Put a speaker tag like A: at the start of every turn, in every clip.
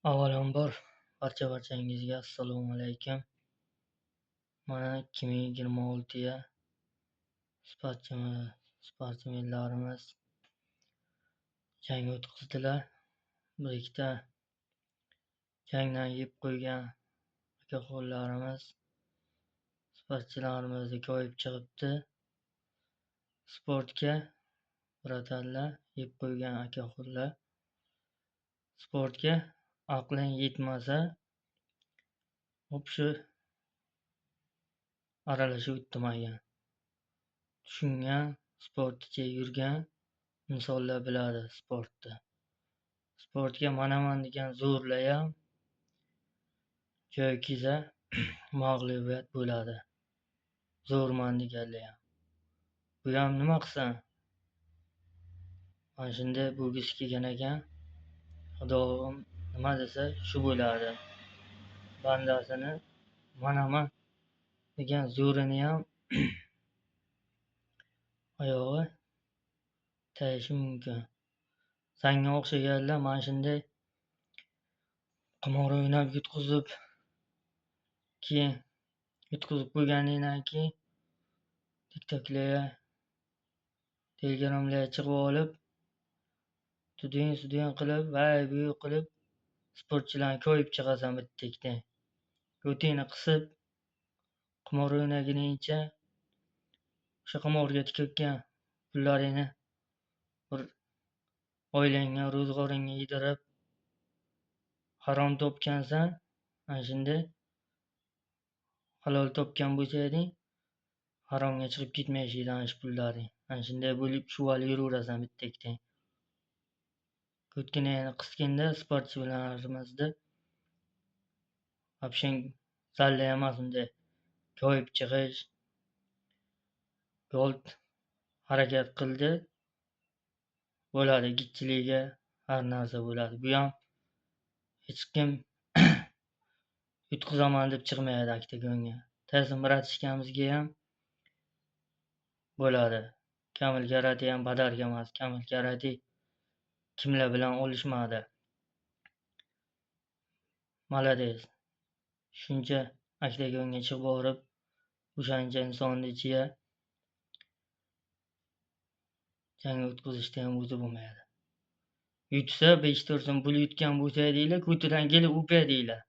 A: Avvalambor barchangizga assalomu alaykum. Mana 2026 sportsmenlarimiz jang o'tkazdilar. Bir ikkita jangdan yeb qo'ygan akaxonlarimiz, sportchilarimiz ko'yib chiqibdi. Sportga birodarlar, yeb qo'ygan akaxonlar, sportga aqling yetmasa, shu aralashib o'tmagan, tushungan, sportga yurgan insonlar biladi sportda. Sportga manaman degan zo'rlayam joy kelsa mag'lubiyat bo'ladi. Zo'rman deganlar ham. Bu ham nima qilsan? Mana shunday bo'lgisi kelgan ekan. Xudoim nima desa shu bo'ladi. Bandasini manaman degan zo'rini ham oyog'i tayishi mumkin. Sanga o'xshaganlar mana shunday qimor o'ynab yutqizib qo'yganingdan keyin TikToklarga, Telegramlarga chiqib olib, tuding qilib, bu qilib sportchilarni ko'yib chiqasan bittakdan. Go'tingni qisib qimor o'ynaguningcha o'sha qimorga tikayotgan pullaringni bir oilangga, ro'zg'oringga yedirib harom topgansan. Ana shunday halol topgan bo'lsang, haromga chiqib ketmaydi ana shu pullaring. Ana shunday bo'lib shuvalib yuraverasan bittakdan. Ko'tkinangni qisganda sportchilarimizni option salla emas, unday ko'yib chiqish, gold harakat qildi bo'ladi, gitchiligiga har narsa bo'ladi. Bu ham hech kim yutqizaman deb chiqmaydi oktagonga. Tayson bratishkamizga ham bo'ladi. Kamil karate ham badarga emas. Kamil karate kimlar bilan olishmadi. Malades. Shuncha oktagonga chiqib borib, o'shancha insonni ichiga jang o'tkazishda ham o'zi bo'lmaydi. Yutsa 5-4 so'm pul yutgan bo'lsa deylar, ko'tidan kelib o'pay deylar.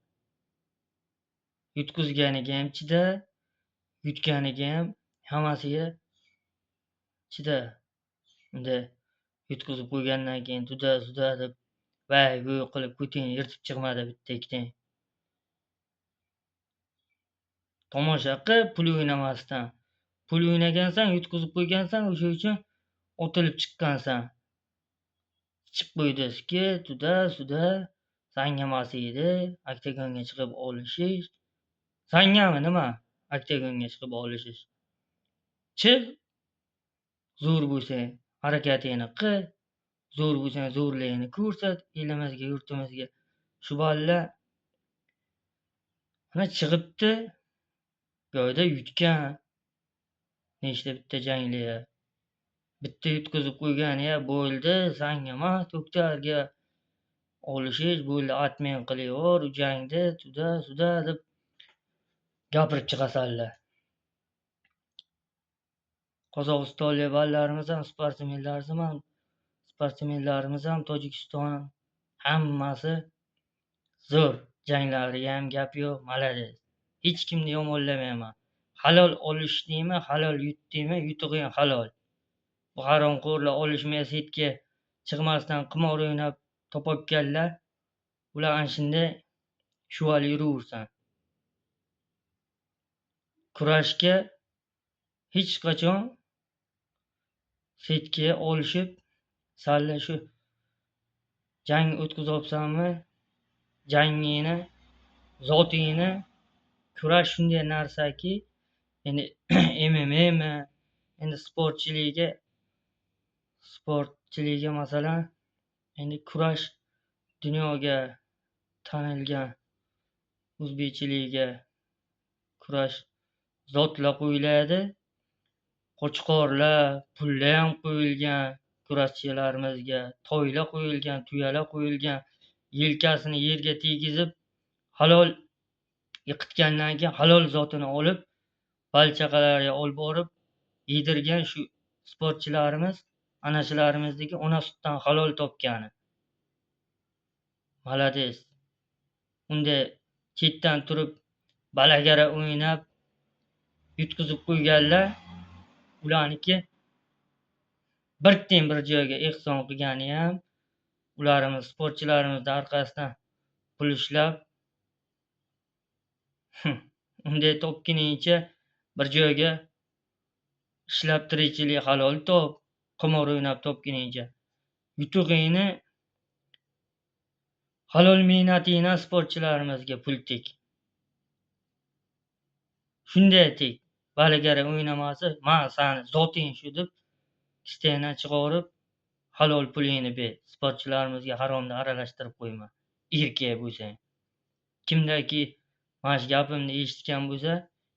A: Yutqizganiga ham chida, yutganiga ham hammasiga chida. Unda yutqizib qo'ygandan keyin tuda deb bu qilib ko'tingni yirtib chiqmadi bittakdan. Tomosha qil, pul o'ynamasdan. Pul o'ynagansan, yutqizib qo'ygansan, o'sha uchun otilib chiqqansan. Ichib qo'ydi, tuda sanga emas edi, oktagonga chiqib olishish. Sangami nima? Oktagonga chiqib olishish. Chiq, zo'r bo'lsang, harakatingni qil, zo'r bo'lsang, zo'rligingni ko'rsat, elimizga, yurtimizga. Shu bolalar mana chiqibdi, joyda yutgan. Nechta bitta janglar. Bitta yutqizib qo'ygani bo'ldi, sanga emas, to'ktarga olishish bo'ldi, atmen qilaver, u jangda tuda deb gapirib chiqasanlar. Qozog'istonlik bolalarimiz ham, sportsmenlarimiz ham Tojikiston hammasi zo'r. Janglariga ham gap yo'q, malades. Hech kimni yomonlamayman. Halol olishdingmi, halol yutdingmi, yutug'ing halol. Bu haromxo'rlar olishmay setga chiqmasdan qimor o'ynab topolganlar, ular ana shunday shuvalib yuraversin. Kurashga hech qachon setga olishib, salla shu jang o'tkazobsanmi, jangingni, zotingni, kurash shunday narsaki, endi MMA endi sportchiligiga masalan, endi kurash dunyoga tanilgan, o'zbekchiligiga kurash zotlar qo'yiladi. Qo'chqorlar, pullar ham qo'yilgan kurashchilarimizga, toylar qo'yilgan, tuyalar qo'yilgan, yelkasini yerga tegizib, halol yiqitgandan keyin halol zotini olib, bola-chaqalariga olib borib yedirgan shu sportchilarimiz, ana shularimizniki ona sutdan halol topgani. Malades. Unda chetdan turib balagara o'ynab yutqizib qo'yganlar, ularniki birdan bir joyga ehson qilganiyam, ularimiz sportchilarimizni orqasidan pul ishlab, unday topguningcha bir joyga ishlab tirikchilik halol top, qimor o'ynab topguningcha yutug'ingni halol mehnatingdan sportchilarimizga pul tek. Shunday tek. Balagara o'ynamasa, "Men sani zoting shu" deb iste'nadan chiqarib, halol pulingni ber. Sportchilarimizga haromni aralashtirib qo'yma. Erkak bo'lsang. Kimdaki mana shu gapimni eshitgan bo'lsa,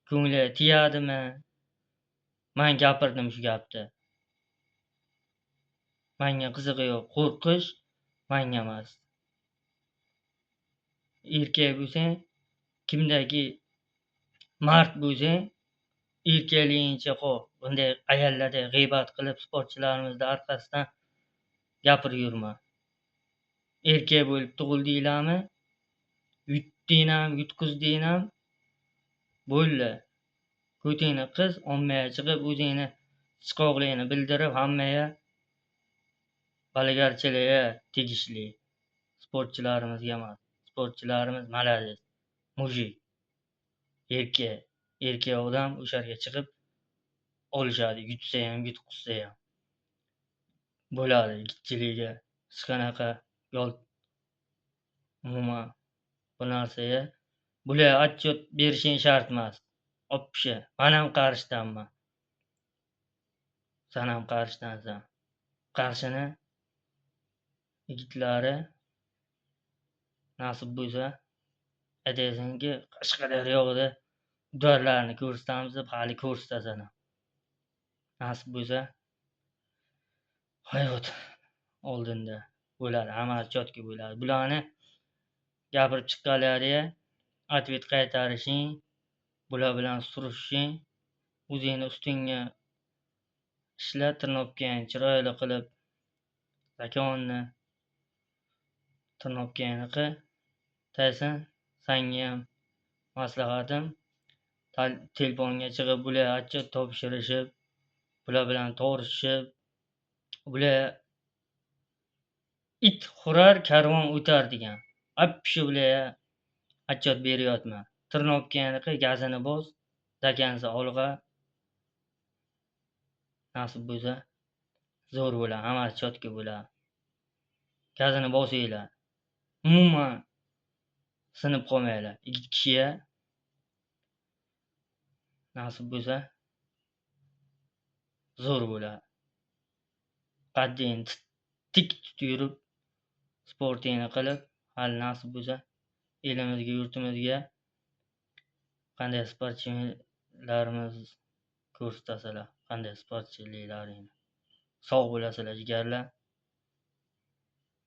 A: ko'ngli tiyadimi? Men gapirdim shu gapni. Menga qizig'i yo'q. Qo'rqish menga emas. Erkak bo'lsang, kimdaki mard bo'lsang, erkakligingcha qol. Bunday ayollarda g'iybat qilib sportchilarimizni orqasidan gapirib yurma. Erkak bo'lib tug'ildinglarmi? Yutdinglar, yutqizdinglar, bo'ldi. Ko'tingni qiz, ommaga chiqib o'zingni sichqoqligini bildirib, hammaga balagarchilikka tegishli. Sportchilarimizga emas. Sportchilarimiz malades. Mujik. Erkak. Erkak odam o'sha yerga chiqib olishadi. Yutsa ham, yutqizsa ham. Bo'ladi yigitchiligiga. Hech qanaqa umuman bu narsaga bular отчет berishing shart emas. Oppisha. Men ham Qarshdanman. Sen ham Qarshdansan. Qarshini yigitlari nasib bo'lsa aytaysanki, Qashqadaryoda ularlarni ko'rsatamiz deb hali ko'rsatasan. Nasib bo'lsa hayot oldinda bo'ladi, hammasi chotki bo'ladi. Bularni gapirib chiqqanlariga ответ qaytarishing, bular bilan surishishing, o'zingni ustingga ishla, tirnobgangni chiroyli qilib, zakonni tirnobgangni qil. Tayson, senga ham maslahatim, telefonga chiqib bular отчет topshirishib, bular bilan tortishib, bular it hurar, karvon o'tar degan. Apshu bular отчет beryapman. Tirnobgangni qil, gazini bos, zakansi olg'a. Nasib bo'lsa zo'r bo'ladi, hammasi chotki bo'ladi. Gazini bosinglar. Umuman sinib qolmanglar. Ikki kishiga nasib bo'lsa zo'r bo'ladi. Qaddingni tik tutib yurib, sportingni qilib, hali nasib bo'lsa elimizga, yurtimizga qanday sportchilarimiz ko'rsatasalar, qanday sportchiliklaringni. Sog' bo'lasizlar, jigarlar.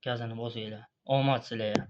A: Gazini bosinglar. Omad sizlarga.